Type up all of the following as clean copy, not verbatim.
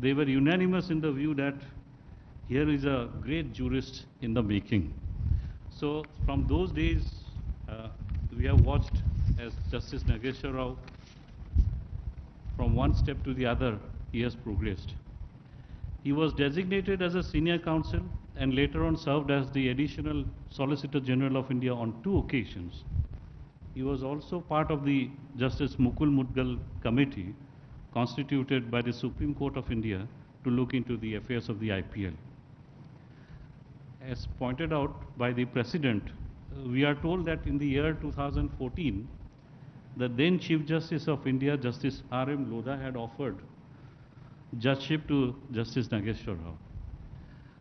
they were unanimous in the view that here is a great jurist in the making. So from those days, we have watched as Justice Nageshwar Rao, from one step to the other, he has progressed. He was designated as a senior counsel and later on served as the additional Solicitor General of India on 2 occasions. He was also part of the Justice Mukul Mudgal committee constituted by the Supreme Court of India to look into the affairs of the IPL. As pointed out by the President, we are told that in the year 2014, the then Chief Justice of India, Justice R.M. Lodha, had offered judgeship to Justice Nageshwar Rao,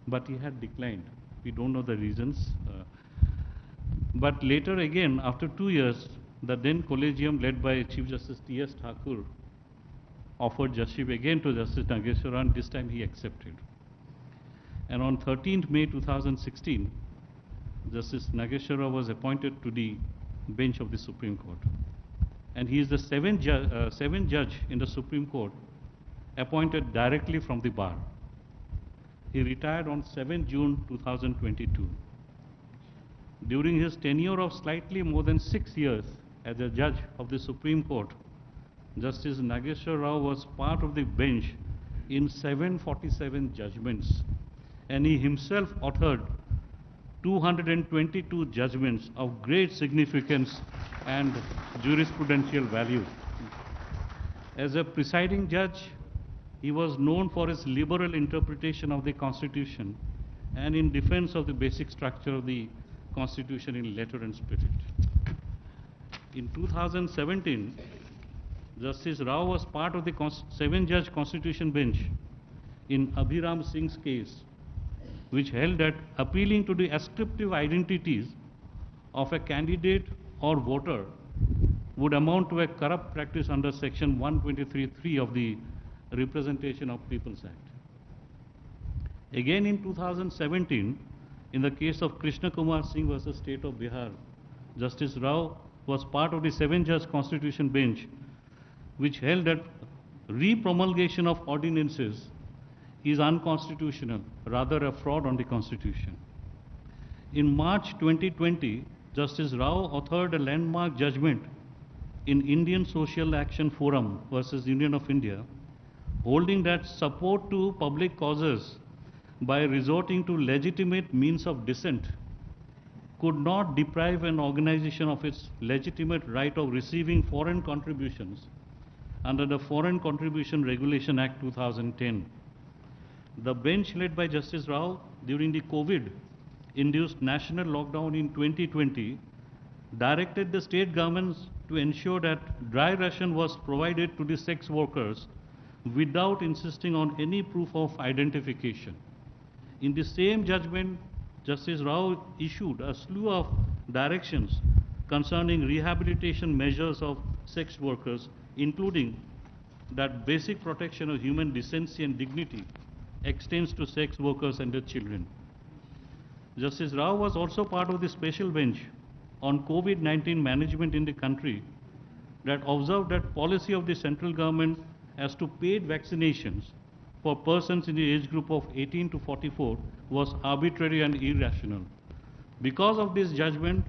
but he had declined. We don't know the reasons. But later again, after 2 years, the then collegium led by Chief Justice T.S. Thakur offered judgeship again to Justice Nageshwar Rao, and this time he accepted. And on 13th May 2016, Justice Nageshwar Rao was appointed to the bench of the Supreme Court. And he is the seventh judge in the Supreme Court appointed directly from the bar. He retired on 7 June 2022. During his tenure of slightly more than 6 years as a judge of the Supreme Court, Justice Nageshwar Rao was part of the bench in 747 judgments, and he himself authored 222 judgments of great significance and jurisprudential value. As a presiding judge, he was known for his liberal interpretation of the Constitution and in defense of the basic structure of the Constitution in letter and spirit. In 2017, Justice Rao was part of the 7-judge Constitution bench in Abhiram Singh's case, which held that appealing to the ascriptive identities of a candidate or voter would amount to a corrupt practice under Section 123(3) of the Representation of People's Act. Again in 2017, in the case of Krishna Kumar Singh versus State of Bihar, Justice Rao was part of the 7-judge Constitution bench, which held that re-promulgation of ordinances is unconstitutional, rather a fraud on the Constitution. In March 2020, Justice Rao authored a landmark judgment in Indian Social Action Forum versus Union of India, holding that support to public causes by resorting to legitimate means of dissent could not deprive an organization of its legitimate right of receiving foreign contributions under the Foreign Contribution Regulation Act 2010. The bench led by Justice Rao during the COVID-induced national lockdown in 2020 directed the state governments to ensure that dry ration was provided to the sex workers without insisting on any proof of identification. In the same judgment, Justice Rao issued a slew of directions concerning rehabilitation measures of sex workers, including that basic protection of human decency and dignity extends to sex workers and their children. Justice Rao was also part of the special bench on COVID-19 management in the country that observed that policy of the central government as to paid vaccinations for persons in the age group of 18 to 44 was arbitrary and irrational. Because of this judgment,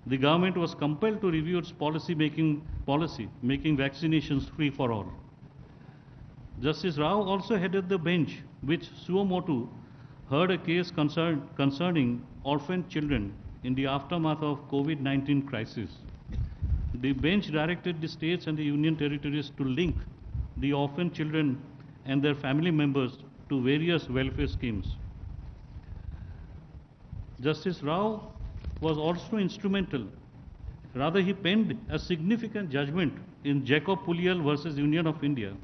the government was compelled to review its making vaccinations free for all. Justice Rao also headed the bench which suo motu heard a case concerning orphan children in the aftermath of COVID-19 crisis. The bench directed the states and the union territories to link the orphan children and their family members to various welfare schemes. Justice Rao was also instrumental. Rather, he penned a significant judgment in Jacob Pulial versus Union of India,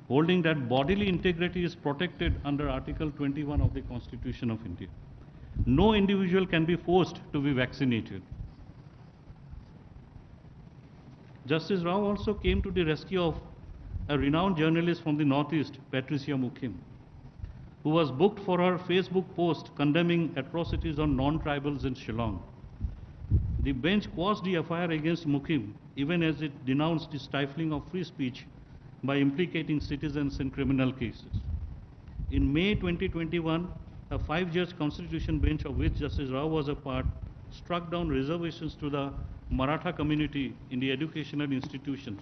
holding that bodily integrity is protected under Article 21 of the Constitution of India. No individual can be forced to be vaccinated. Justice Rao also came to the rescue of a renowned journalist from the Northeast, Patricia Mukim, who was booked for her Facebook post condemning atrocities on non-tribals in Shillong. The bench quashed the FIR against Mukim, even as it denounced the stifling of free speech by implicating citizens in criminal cases. In May 2021, a 5-judge constitution bench of which Justice Rao was a part struck down reservations to the Maratha community in the educational institutions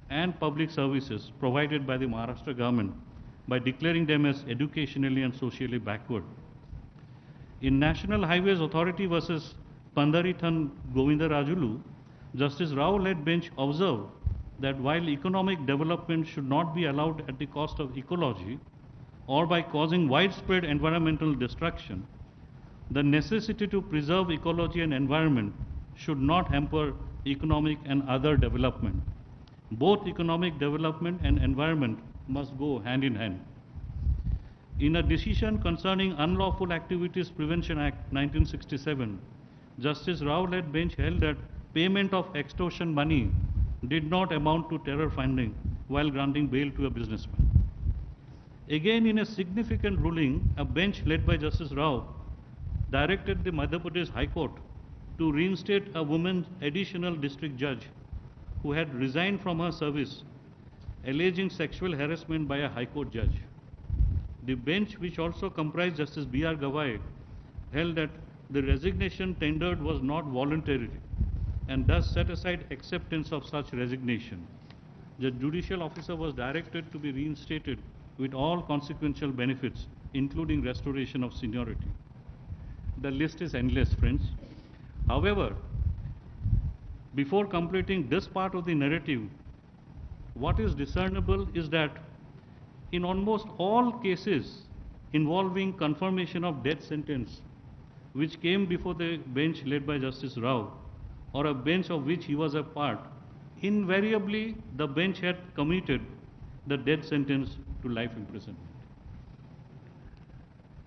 and public services provided by the Maharashtra government by declaring them as educationally and socially backward. In National Highways Authority versus Pandarithan Govindarajulu, Justice Rao-led bench observed that while economic development should not be allowed at the cost of ecology or by causing widespread environmental destruction, the necessity to preserve ecology and environment should not hamper economic and other development. Both economic development and environment must go hand in hand. In a decision concerning Unlawful Activities Prevention Act 1967, Justice Rao-led bench held that payment of extortion money did not amount to terror funding while granting bail to a businessman. Again, in a significant ruling, a bench led by Justice Rao directed the Madhya Pradesh High Court to reinstate a woman additional district judge who had resigned from her service, alleging sexual harassment by a High Court judge. The bench, which also comprised Justice B.R. Gawai, held that the resignation tendered was not voluntary and thus set aside acceptance of such resignation. The judicial officer was directed to be reinstated with all consequential benefits, including restoration of seniority. The list is endless, friends. However, before completing this part of the narrative, what is discernible is that in almost all cases involving confirmation of death sentence, which came before the bench led by Justice Rao, or a bench of which he was a part, invariably the bench had commuted the death sentence to life imprisonment.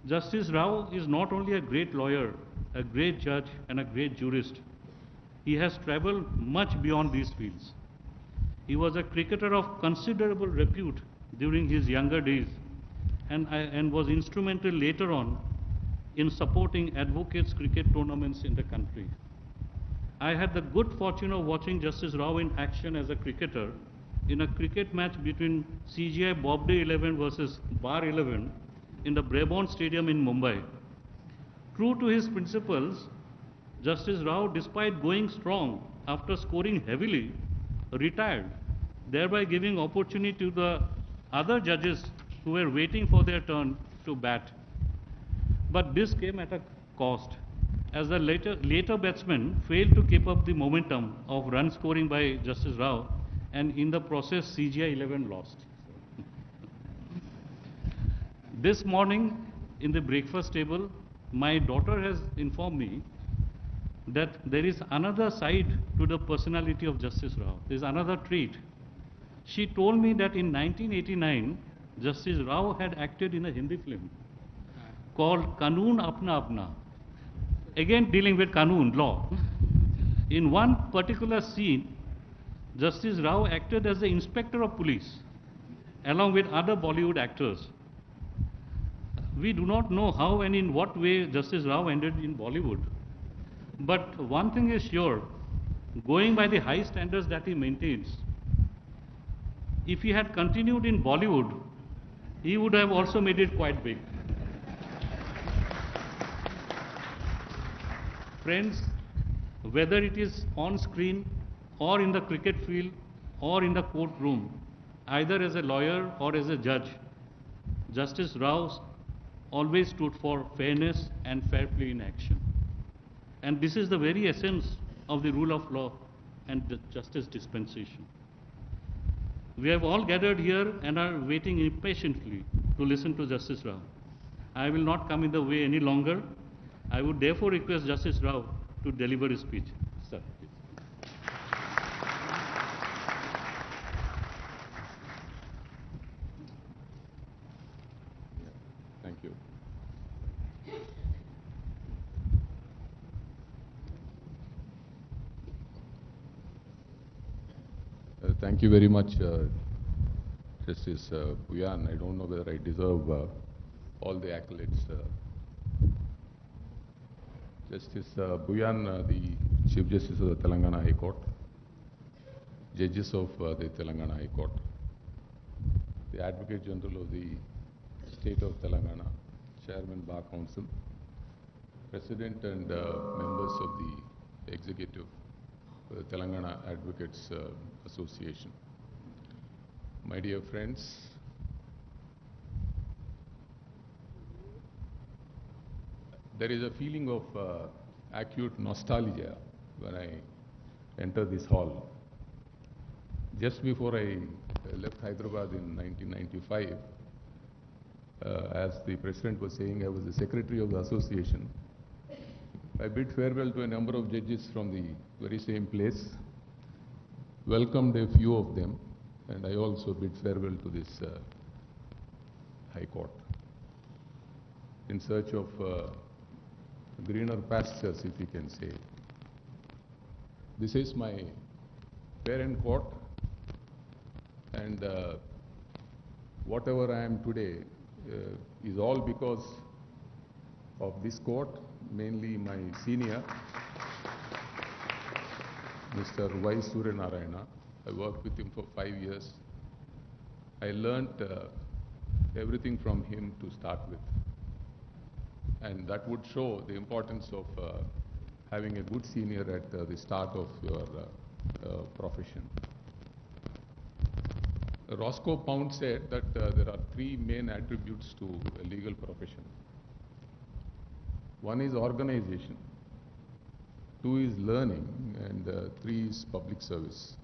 Justice Rao is not only a great lawyer, a great judge, and a great jurist. He has traveled much beyond these fields. He was a cricketer of considerable repute during his younger days and was instrumental later on in supporting advocates cricket tournaments in the country. I had the good fortune of watching Justice Rao in action as a cricketer in a cricket match between CGI Bobday 11 versus Bar 11 in the Brabourne Stadium in Mumbai. True to his principles, Justice Rao, despite going strong after scoring heavily, retired, thereby giving opportunity to the other judges who were waiting for their turn to bat. But this came at a cost, as the later batsmen failed to keep up the momentum of run scoring by Justice Rao, and in the process CGI 11 lost. This morning in the breakfast table, my daughter has informed me that there is another side to the personality of Justice Rao. There is another trait. She told me that in 1989, Justice Rao had acted in a Hindi film called Kaanoon Apna Apna, again dealing with Kaanoon, law. In one particular scene, Justice Rao acted as the inspector of police along with other Bollywood actors. We do not know how and in what way Justice Rao ended in Bollywood. But one thing is sure, going by the high standards that he maintains, if he had continued in Bollywood, he would have also made it quite big. Friends, whether it is on screen or in the cricket field or in the courtroom, either as a lawyer or as a judge, Justice Rao always stood for fairness and fair play in action. And this is the very essence of the rule of law and the justice dispensation. We have all gathered here and are waiting impatiently to listen to Justice Rao. I will not come in the way any longer. I would therefore request Justice Rao to deliver his speech. Sir, please. Thank you. Thank you very much, Justice Puyan. I don't know whether I deserve all the accolades. Justice Puyan, the Chief Justice of the Telangana High Court, judges of the Telangana High Court, the Advocate General of the State of Telangana, Chairman Bar Council, President and members of the Executive Telangana Advocates Association. My dear friends, there is a feeling of acute nostalgia when I enter this hall. Just before I left Hyderabad in 1995, as the President was saying, I was the Secretary of the Association. I bid farewell to a number of judges from the very same place, welcomed a few of them, and I also bid farewell to this High Court in search of greener pastures, if you can say. This is my parent court, and whatever I am today is all because of this court, mainly my senior, Mr. Y. Suryanarayana. I worked with him for 5 years. I learnt everything from him to start with. And that would show the importance of having a good senior at the start of your profession. Roscoe Pound said that there are 3 main attributes to a legal profession. One is organization, 2 is learning, and 3 is public service.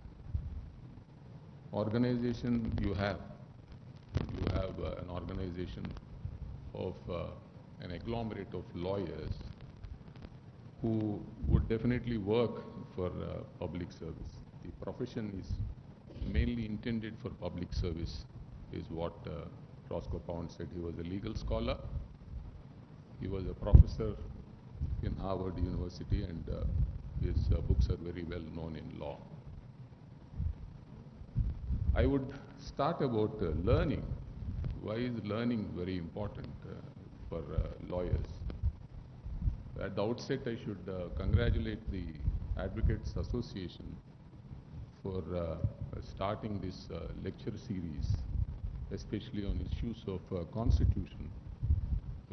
Organization you have an organization of an agglomerate of lawyers who would definitely work for public service. The profession is mainly intended for public service, is what Roscoe Pound said. He was a legal scholar. He was a professor in Harvard University, and his books are very well known in law. I would start about learning. Why is learning very important for lawyers? At the outset, I should congratulate the Advocates Association for starting this lecture series, especially on issues of constitution,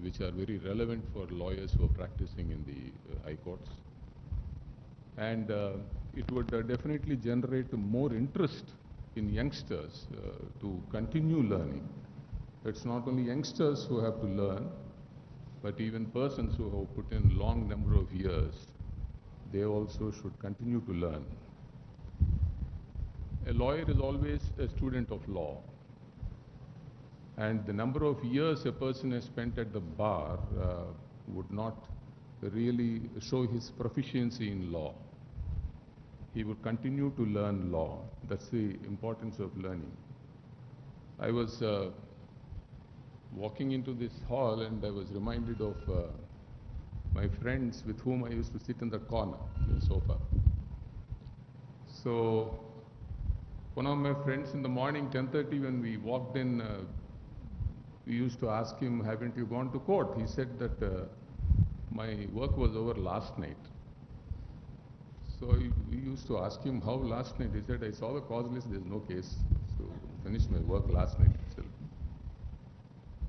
which are very relevant for lawyers who are practicing in the high courts. And it would definitely generate more interest in youngsters to continue learning. It's not only youngsters who have to learn, but even persons who have put in long number of years, they also should continue to learn. A lawyer is always a student of law. And the number of years a person has spent at the bar would not really show his proficiency in law. He would continue to learn law. That's the importance of learning. I was walking into this hall and I was reminded of my friends with whom I used to sit in the corner, the sofa. So one of my friends in the morning, 10:30, when we walked in, we used to ask him, haven't you gone to court? He said that my work was over last night. So we used to ask him, how last night? He said, I saw the cause list, there's no case. So I finished my work last night itself.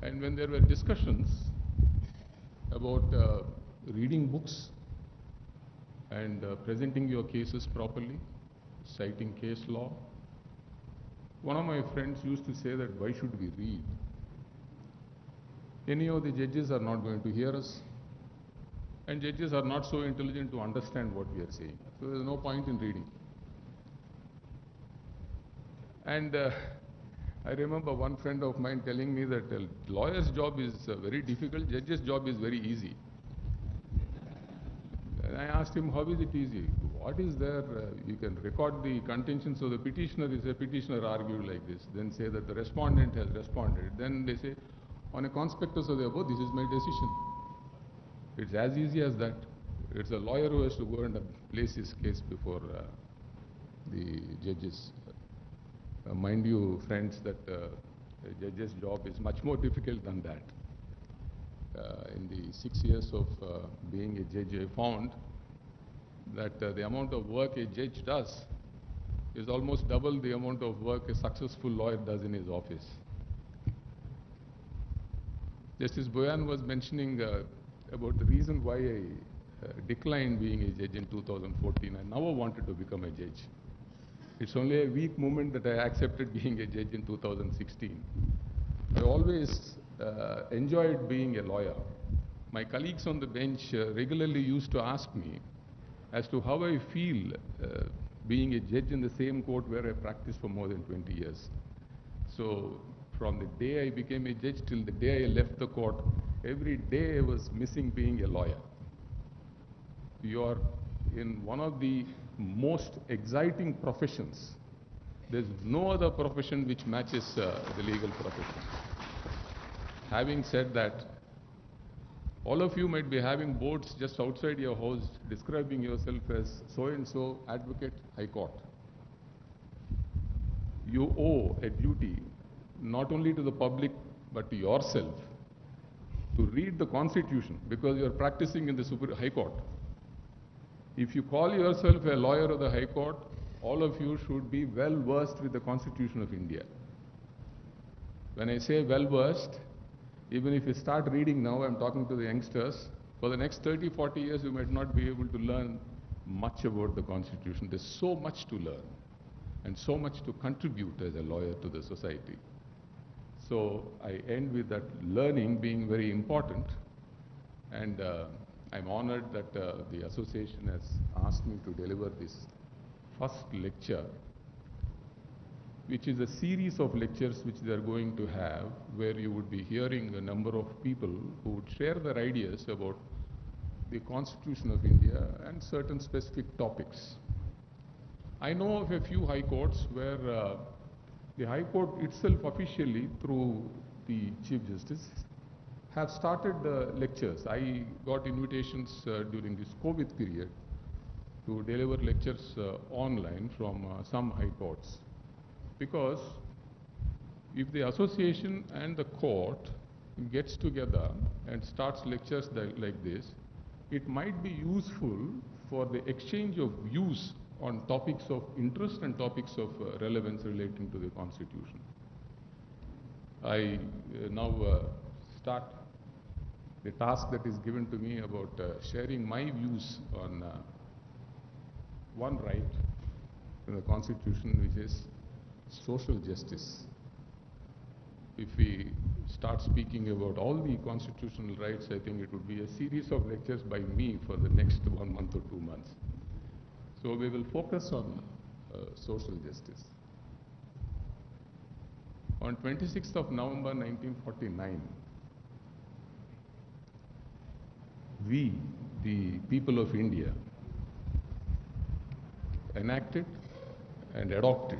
And when there were discussions about reading books and presenting your cases properly, citing case law, one of my friends used to say that, why should we read? Any of the judges are not going to hear us, and judges are not so intelligent to understand what we are saying. So there is no point in reading. And I remember one friend of mine telling me that a lawyer's job is very difficult, judge's job is very easy. And I asked him, how is it easy? What is there? You can record the contention, so the petitioner is a petitioner argued like this, then say that the respondent has responded. Then they say, on a conspectus of the above, this is my decision. It's as easy as that. It's a lawyer who has to go and place his case before the judges. Mind you, friends, that a judge's job is much more difficult than that. In the 6 years of being a judge, I found that the amount of work a judge does is almost double the amount of work a successful lawyer does in his office. Justice Boyan was mentioning about the reason why I declined being a judge in 2014. I never wanted to become a judge. It's only a weak moment that I accepted being a judge in 2016. I always enjoyed being a lawyer. My colleagues on the bench regularly used to ask me as to how I feel being a judge in the same court where I practiced for more than 20 years. So from the day I became a judge till the day I left the court, every day I was missing being a lawyer. You are in one of the most exciting professions. There's no other profession which matches the legal profession. Having said that, all of you might be having boards just outside your house describing yourself as so-and-so advocate high court. You owe a duty not only to the public but to yourself to read the Constitution because you are practicing in the High Court. If you call yourself a lawyer of the High Court, all of you should be well versed with the Constitution of India. When I say well versed, even if you start reading now, I'm talking to the youngsters, for the next 30, 40 years you might not be able to learn much about the Constitution. There's so much to learn and so much to contribute as a lawyer to the society. So I end with that learning being very important, and I'm honored that the association has asked me to deliver this first lecture, which is a series of lectures which they are going to have, where you would be hearing a number of people who would share their ideas about the Constitution of India and certain specific topics. I know of a few high courts where the High Court itself officially, through the Chief Justice, have started lectures. I got invitations during this COVID period to deliver lectures online from some high courts. Because if the association and the court gets together and starts lectures like this, it might be useful for the exchange of views on topics of interest and topics of relevance relating to the Constitution. I now start the task that is given to me about sharing my views on one right in the Constitution, which is social justice. If we start speaking about all the constitutional rights, I think it would be a series of lectures by me for the next 1 month or 2 months. So we will focus on social justice. On 26th of November 1949, we, the people of India, enacted and adopted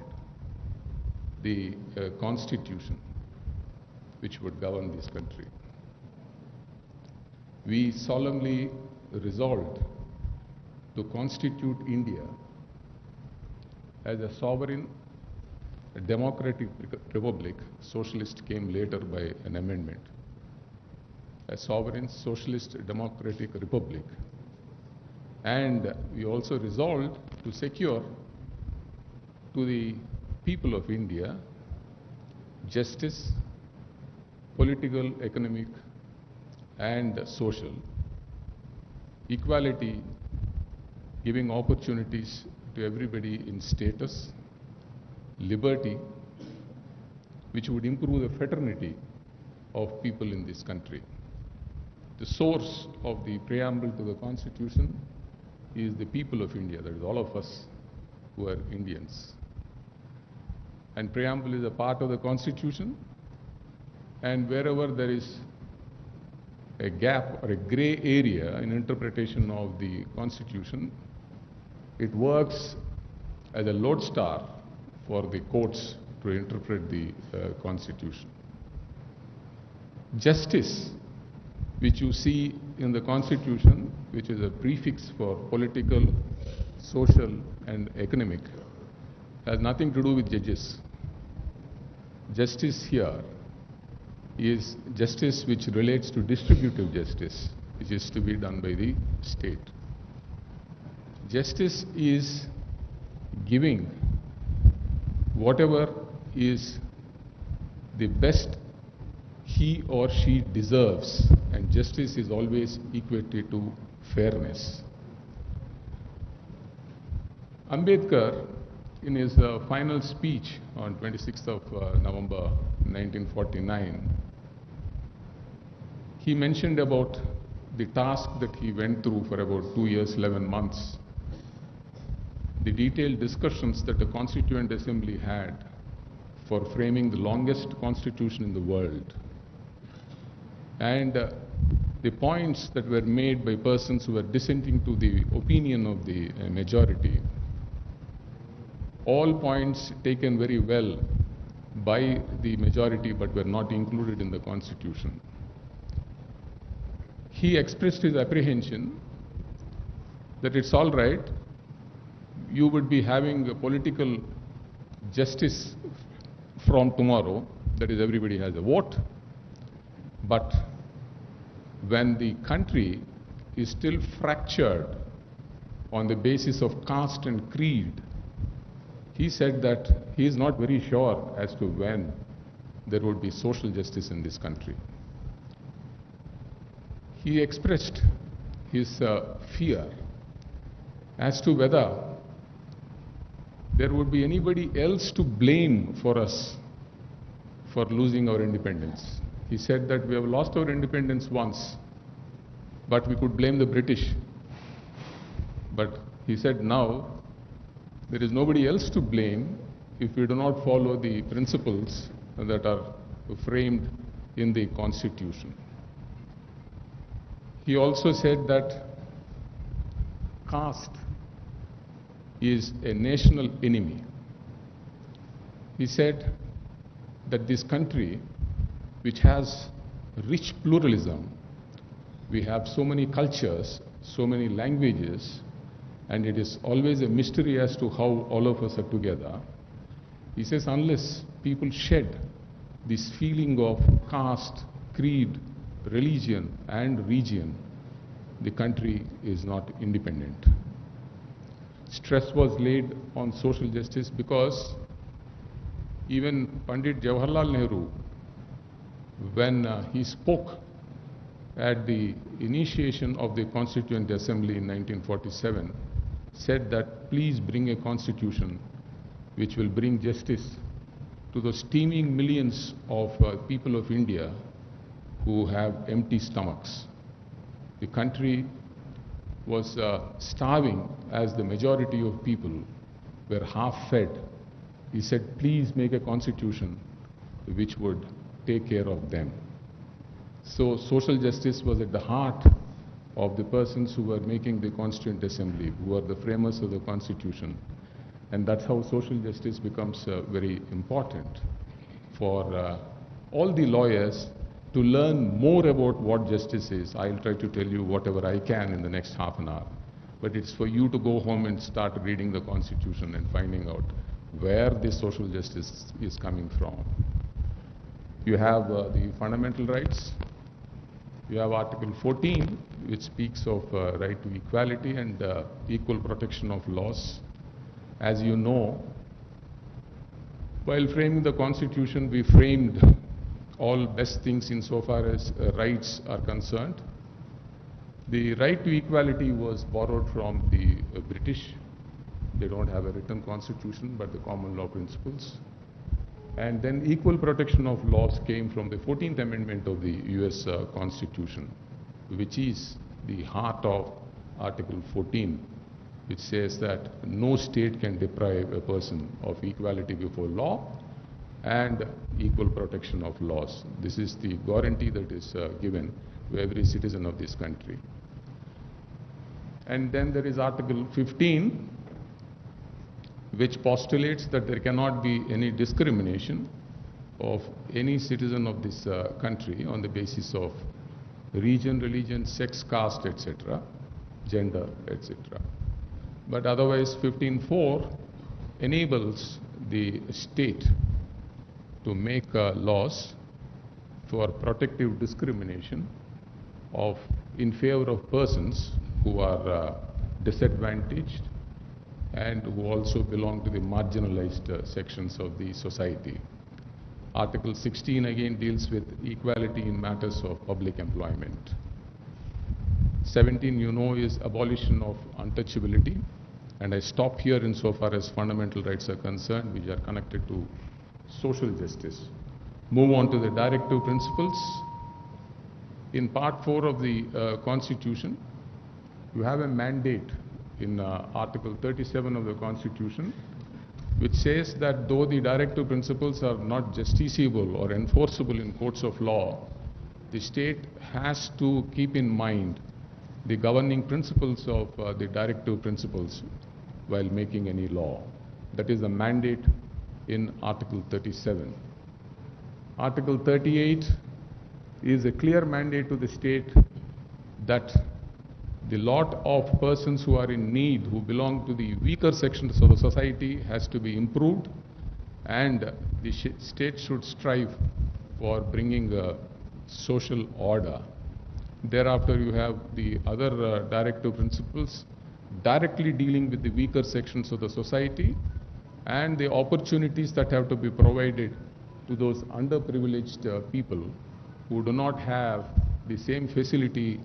the Constitution which would govern this country. We solemnly resolved to constitute India as a sovereign, a democratic republic. Socialist came later by an amendment. A sovereign, socialist, democratic republic. And we also resolved to secure to the people of India justice, political, economic, and social, equality, giving opportunities to everybody in status, liberty, which would improve the fraternity of people in this country. The source of the preamble to the Constitution is the people of India, that is all of us who are Indians. And preamble is a part of the Constitution, and wherever there is a gap or a gray area in interpretation of the Constitution, it works as a lodestar for the courts to interpret the Constitution. Justice, which you see in the Constitution, which is a prefix for political, social, and economic, has nothing to do with judges. Justice here is justice which relates to distributive justice, which is to be done by the state. Justice is giving whatever is the best he or she deserves, and justice is always equated to fairness. Ambedkar, in his final speech on 26th of November 1949, he mentioned about the task that he went through for about 2 years, 11 months, the detailed discussions that the Constituent Assembly had for framing the longest constitution in the world, and the points that were made by persons who were dissenting to the opinion of the majority, all points taken very well by the majority but were not included in the Constitution. He expressed his apprehension that it's all right, you would be having a political justice from tomorrow, that is, everybody has a vote, but when the country is still fractured on the basis of caste and creed, he said that he is not very sure as to when there would be social justice in this country. He expressed his fear as to whether there would be anybody else to blame for us for losing our independence. He said that we have lost our independence once, but we could blame the British. But he said now there is nobody else to blame if we do not follow the principles that are framed in the Constitution. He also said that caste is a national enemy. He said that this country, which has rich pluralism, we have so many cultures, so many languages, and it is always a mystery as to how all of us are together. He says unless people shed this feeling of caste, creed, religion and region, the country is not independent. Stress was laid on social justice because even Pandit Jawaharlal Nehru, when he spoke at the initiation of the Constituent Assembly in 1947, said that please bring a constitution which will bring justice to those teeming millions of people of India who have empty stomachs. The country was starving as the majority of people were half fed. He said, please make a constitution which would take care of them. So social justice was at the heart of the persons who were making the Constituent Assembly, who were the framers of the Constitution. And that's how social justice becomes very important for all the lawyers to learn more about what justice is. I'll try to tell you whatever I can in the next half an hour. But it's for you to go home and start reading the Constitution and finding out where this social justice is coming from. You have the fundamental rights. You have Article 14, which speaks of right to equality and equal protection of laws. As you know, while framing the Constitution, we framed all best things insofar as rights are concerned. The right to equality was borrowed from the British. They don't have a written constitution, but the common law principles. And then equal protection of laws came from the 14th Amendment of the US Constitution, which is the heart of Article 14, which says that no state can deprive a person of equality before law and equal protection of laws. This is the guarantee that is given to every citizen of this country. And then there is Article 15, which postulates that there cannot be any discrimination of any citizen of this country on the basis of region, religion, sex, caste, etc., gender, etc. But otherwise, 15.4 enables the state to make laws for protective discrimination in favor of persons who are disadvantaged and who also belong to the marginalized sections of the society. Article 16 again deals with equality in matters of public employment. 17, you know, is abolition of untouchability. And I stop here insofar as fundamental rights are concerned, which are connected to social justice. Move on to the directive principles. In Part 4 of the Constitution, you have a mandate in Article 37 of the Constitution, which says that though the directive principles are not justiciable or enforceable in courts of law, the state has to keep in mind the governing principles of the directive principles while making any law. That is the mandate in Article 37. Article 38 is a clear mandate to the state that the lot of persons who are in need, who belong to the weaker sections of the society, has to be improved, and the state should strive for bringing a social order. Thereafter, you have the other directive principles directly dealing with the weaker sections of the society and the opportunities that have to be provided to those underprivileged people who do not have the same facility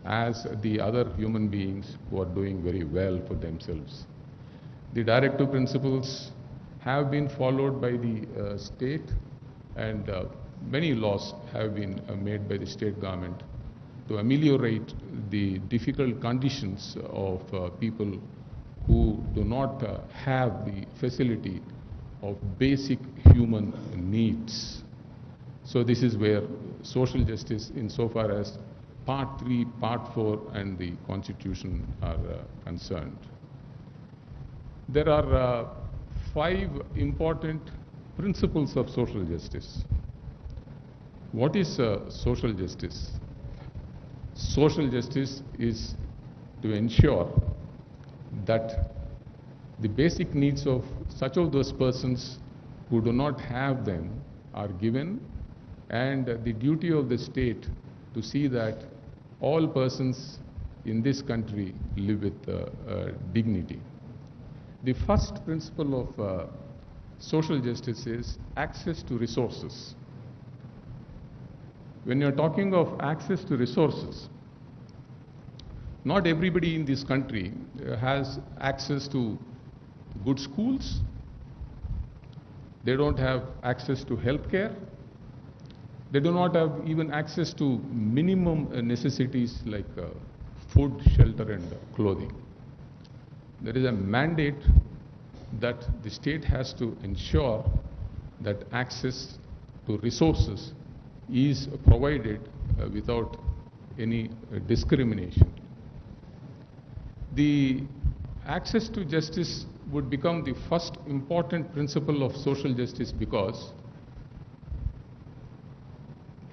as the other human beings who are doing very well for themselves. The directive principles have been followed by the state, and many laws have been made by the state government to ameliorate the difficult conditions of people who do not have the facility of basic human needs. So this is where social justice, insofar as Part 3, Part 4 and the Constitution are concerned. There are 5 important principles of social justice. What is social justice? Social justice is to ensure that the basic needs of such of those persons who do not have them are given, and the duty of the state to see that all persons in this country live with dignity. The first principle of social justice is access to resources. When you're talking of access to resources, not everybody in this country has access to good schools. They don't have access to health care. They do not have even access to minimum necessities like food, shelter and clothing. There is a mandate that the state has to ensure that access to resources is provided without any discrimination. The access to justice would become the first important principle of social justice because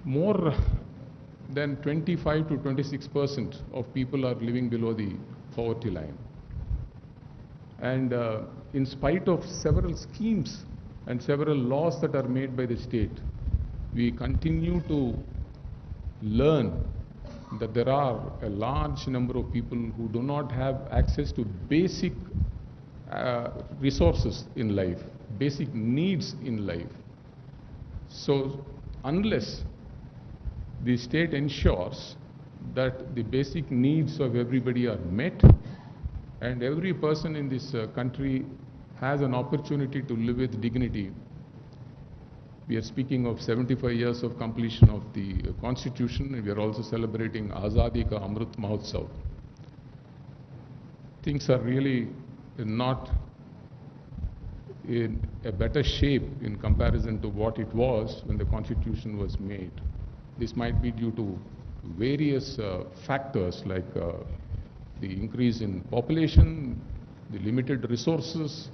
more than 25 to 26% of people are living below the poverty line. And in spite of several schemes and several laws that are made by the state, we continue to learn that there are a large number of people who do not have access to basic resources in life, basic needs in life. So unless the state ensures that the basic needs of everybody are met and every person in this country has an opportunity to live with dignity. We are speaking of 75 years of completion of the Constitution, and we are also celebrating Azadi Ka Amrit Mahotsav. Things are really not in a better shape in comparison to what it was when the Constitution was made. This might be due to various factors like the increase in population, the limited resources,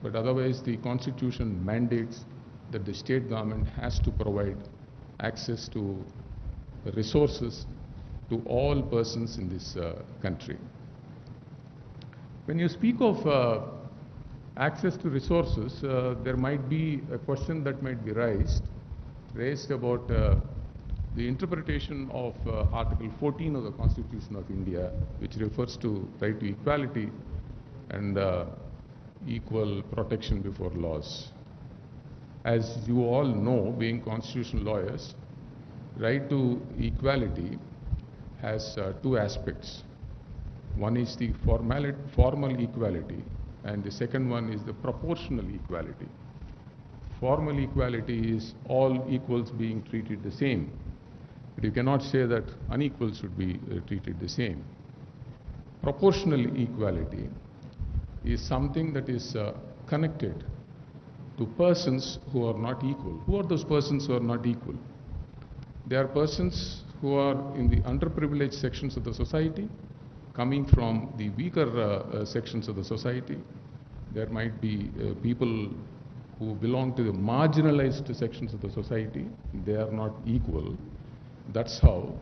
but otherwise the Constitution mandates that the state government has to provide access to resources to all persons in this country. When you speak of access to resources, there might be a question that might be raised about the interpretation of Article 14 of the Constitution of India, which refers to right to equality and equal protection before laws. As you all know, being constitutional lawyers, right to equality has two aspects. One is the formal equality, and the second one is the proportional equality. Formal equality is all equals being treated the same. But you cannot say that unequals should be treated the same. Proportional equality is something that is connected to persons who are not equal. Who are those persons who are not equal? They are persons who are in the underprivileged sections of the society, coming from the weaker sections of the society. There might be people who belong to the marginalized sections of the society. They are not equal. That's how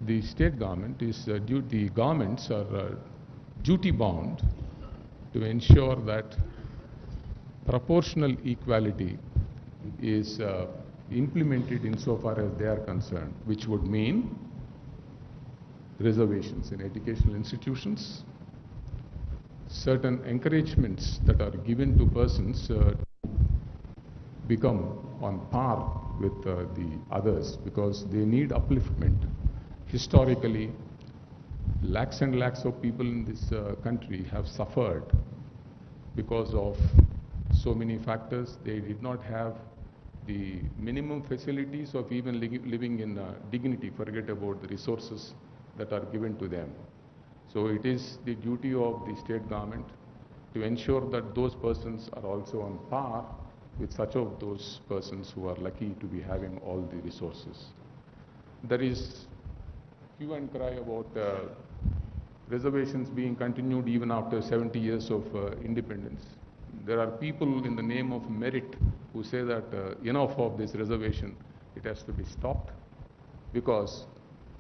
the state government is, the governments are duty bound to ensure that proportional equality is implemented insofar as they are concerned, which would mean reservations in educational institutions, certain encouragements that are given to persons become on par with the others because they need upliftment. Historically, lakhs and lakhs of people in this country have suffered because of so many factors. They did not have the minimum facilities of even living in dignity, forget about the resources that are given to them. So it is the duty of the state government to ensure that those persons are also on par with such of those persons who are lucky to be having all the resources. There is hue and cry about reservations being continued even after 70 years of independence. There are people in the name of merit who say that enough of this reservation, it has to be stopped because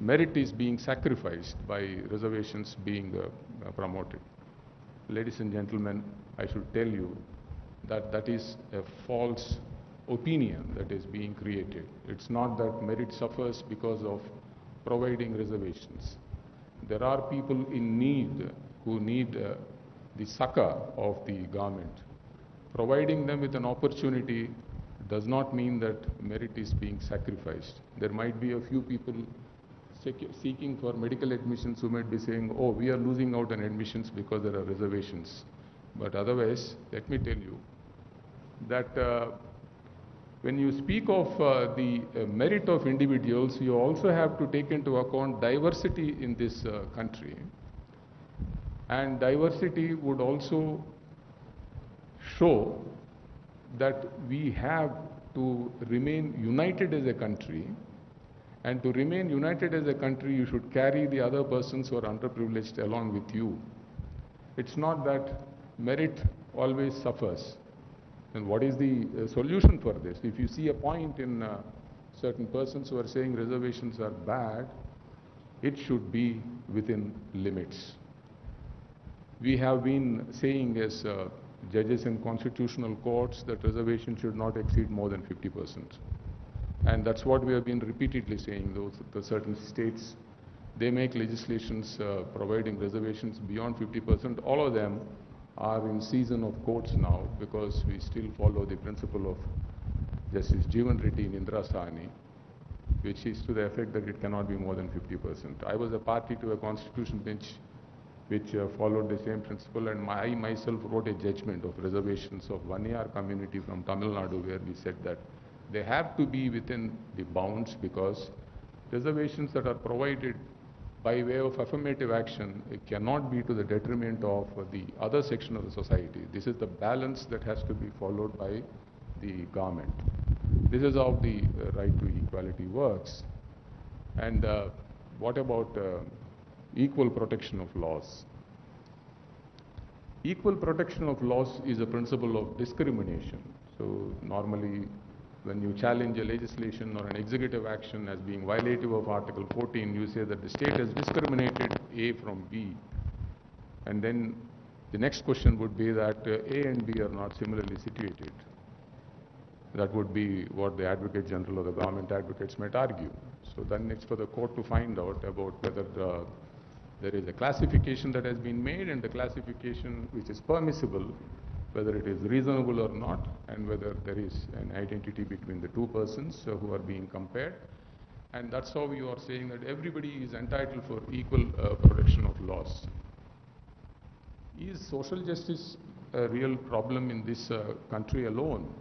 merit is being sacrificed by reservations being promoted. Ladies and gentlemen, I should tell you that that is a false opinion that is being created. It's not that merit suffers because of providing reservations. There are people in need who need the succor of the government. Providing them with an opportunity does not mean that merit is being sacrificed. There might be a few people seeking for medical admissions who might be saying, oh, we are losing out on admissions because there are reservations. But otherwise, let me tell you that when you speak of the merit of individuals, you also have to take into account diversity in this country. And diversity would also show that we have to remain united as a country. And to remain united as a country, you should carry the other persons who are underprivileged along with you. It's not that merit always suffers. And what is the solution for this? If you see a point in certain persons who are saying reservations are bad, it should be within limits. We have been saying as judges in constitutional courts that reservation should not exceed more than 50%. And that's what we have been repeatedly saying. The certain states, they make legislations providing reservations beyond 50%. All of them are in season of courts now because we still follow the principle of Justice Jeevan Reddy in Indira Sahni, which is to the effect that it cannot be more than 50%. I was a party to a constitution bench which followed the same principle, and I myself wrote a judgment of reservations of Vaniyar community from Tamil Nadu, where we said that they have to be within the bounds because reservations that are provided by way of affirmative action, it cannot be to the detriment of the other section of the society. This is the balance that has to be followed by the government. This is how the right to equality works. And what about equal protection of laws? Equal protection of laws is a principle of discrimination. So normally, when you challenge a legislation or an executive action as being violative of Article 14, you say that the state has discriminated A from B. And then the next question would be that A and B are not similarly situated. That would be what the Advocate General or the government advocates might argue. So then it's for the court to find out about whether there is a classification that has been made, and the classification which is permissible whether it is reasonable or not, and whether there is an identity between the two persons who are being compared. And that's how you are saying that everybody is entitled for equal protection of laws. Is social justice a real problem in this country alone?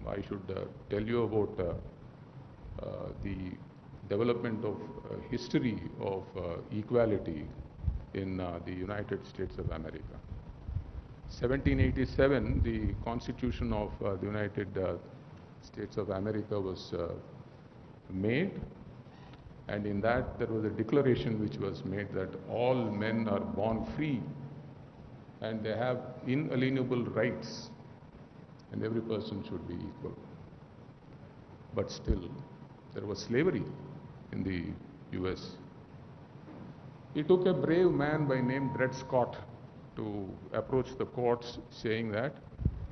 I should tell you about the development of history of equality in the United States of America. 1787, the Constitution of the United States of America was made, and in that there was a declaration which was made that all men are born free and they have inalienable rights and every person should be equal. But still, there was slavery in the US. It took a brave man by name Dred Scott to approach the courts saying that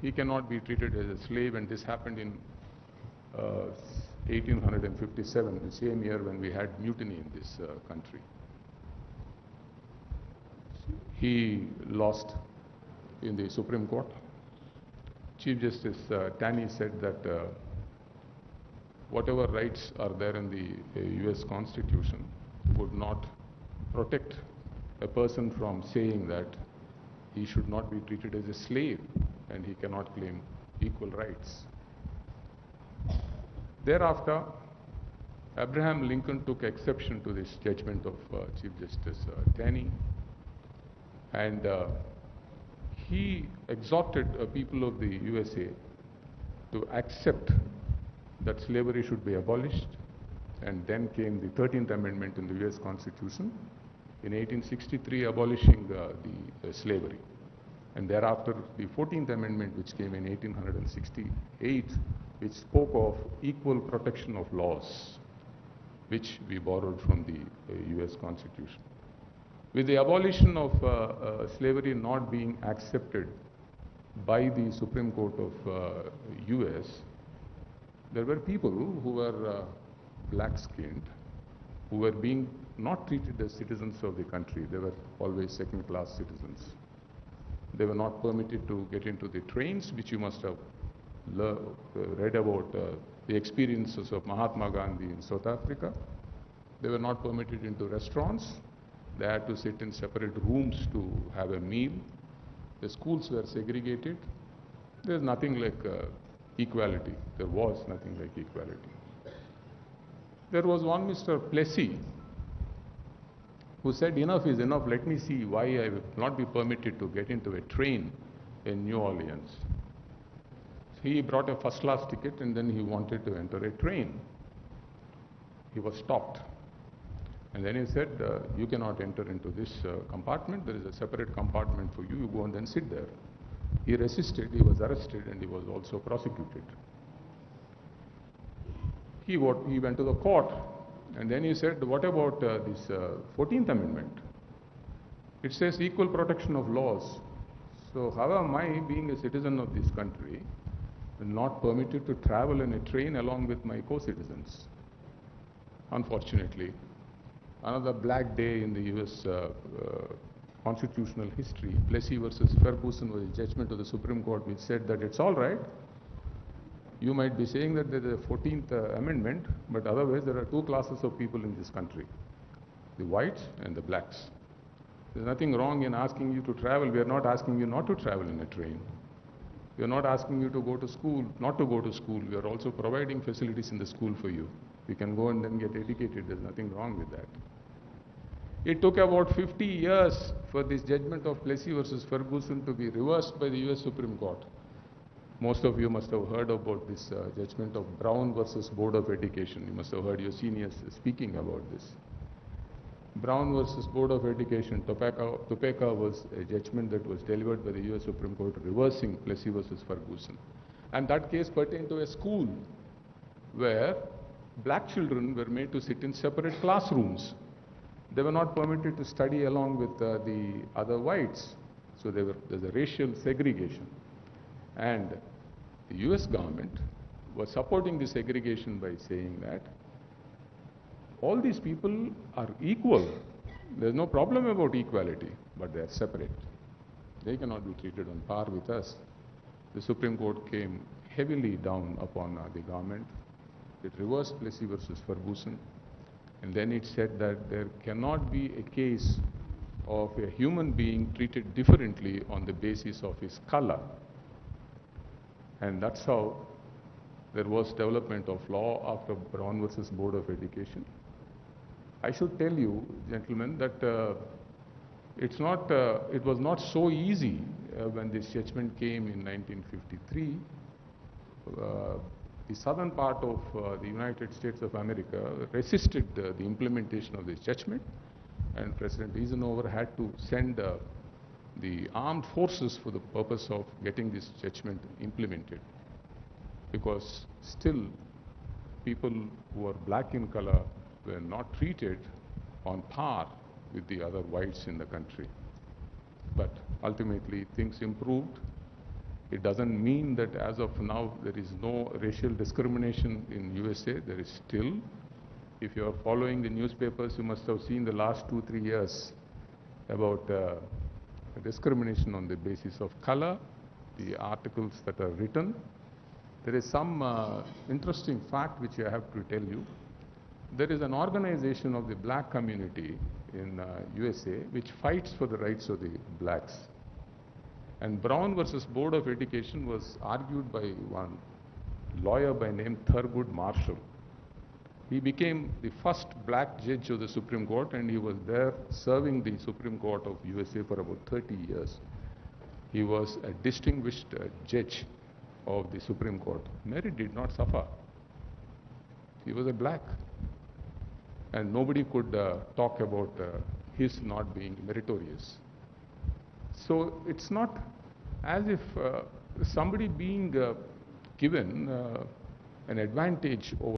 he cannot be treated as a slave, and this happened in 1857, the same year when we had mutiny in this country. He lost in the Supreme Court. Chief Justice Taney said that whatever rights are there in the US Constitution would not protect a person from saying that he should not be treated as a slave and he cannot claim equal rights. Thereafter, Abraham Lincoln took exception to this judgment of Chief Justice Taney, and he exhorted people of the USA to accept that slavery should be abolished, and then came the 13th Amendment in the US Constitution in 1863 abolishing the slavery, and thereafter the 14th Amendment which came in 1868 which spoke of equal protection of laws, which we borrowed from the US Constitution. With the abolition of slavery not being accepted by the Supreme Court of US, there were people who were black-skinned, who were being not treated as citizens of the country. They were always second-class citizens. They were not permitted to get into the trains, which you must have read about the experiences of Mahatma Gandhi in South Africa. They were not permitted into restaurants. They had to sit in separate rooms to have a meal. The schools were segregated. There's nothing like equality. There was nothing like equality. There was one Mr. Plessy who said, enough is enough, let me see why I will not be permitted to get into a train in New Orleans. He brought a first-class ticket and then he wanted to enter a train. He was stopped. And then he said, you cannot enter into this compartment. There is a separate compartment for you. You go and then sit there. He resisted. He was arrested and he was also prosecuted. He went to the court and then he said, what about this 14th Amendment? It says equal protection of laws. So how am I, being a citizen of this country, not permitted to travel in a train along with my co-citizens? Unfortunately, another black day in the US constitutional history, Plessy versus Ferguson was a judgment of the Supreme Court which said that it's all right. You might be saying that there is a 14th Amendment, but otherwise there are two classes of people in this country, the whites and the blacks. There's nothing wrong in asking you to travel. We are not asking you not to travel in a train. We are not asking you to go to school, not to go to school. We are also providing facilities in the school for you. You can go and then get educated. There's nothing wrong with that. It took about 50 years for this judgment of Plessy versus Ferguson to be reversed by the US Supreme Court. Most of you must have heard about this judgment of Brown versus Board of Education. You must have heard your seniors speaking about this. Brown versus Board of Education, Topeka was a judgment that was delivered by the US Supreme Court reversing Plessy versus Ferguson. And that case pertained to a school where black children were made to sit in separate classrooms. They were not permitted to study along with the other whites. So there's a racial segregation. And the US government was supporting the segregation by saying that all these people are equal. There's no problem about equality, but they are separate. They cannot be treated on par with us. the Supreme Court came heavily down upon the government. It reversed Plessy versus Ferguson, and then it said that there cannot be a case of a human being treated differently on the basis of his color. And that's how there was development of law after Brown versus Board of Education. I should tell you, gentlemen, that it was not so easy when this judgment came in 1953. The southern part of the United States of America resisted the implementation of this judgment, and President Eisenhower had to send the armed forces for the purpose of getting this judgment implemented, because still people who were black in color were not treated on par with the other whites in the country. But ultimately things improved. It doesn't mean that as of now there is no racial discrimination in USA. There is still. If you are following the newspapers, you must have seen the last 2-3 years about discrimination on the basis of color, the articles that are written. There is some interesting fact which I have to tell you. There is an organization of the black community in USA which fights for the rights of the blacks. And Brown versus Board of Education was argued by one lawyer by name Thurgood Marshall. He became the first black judge of the Supreme Court, and he was there serving the Supreme Court of USA for about 30 years. He was a distinguished judge of the Supreme Court. Mary did not suffer. He was a black. And nobody could talk about his not being meritorious. So it's not as if somebody being given an advantage over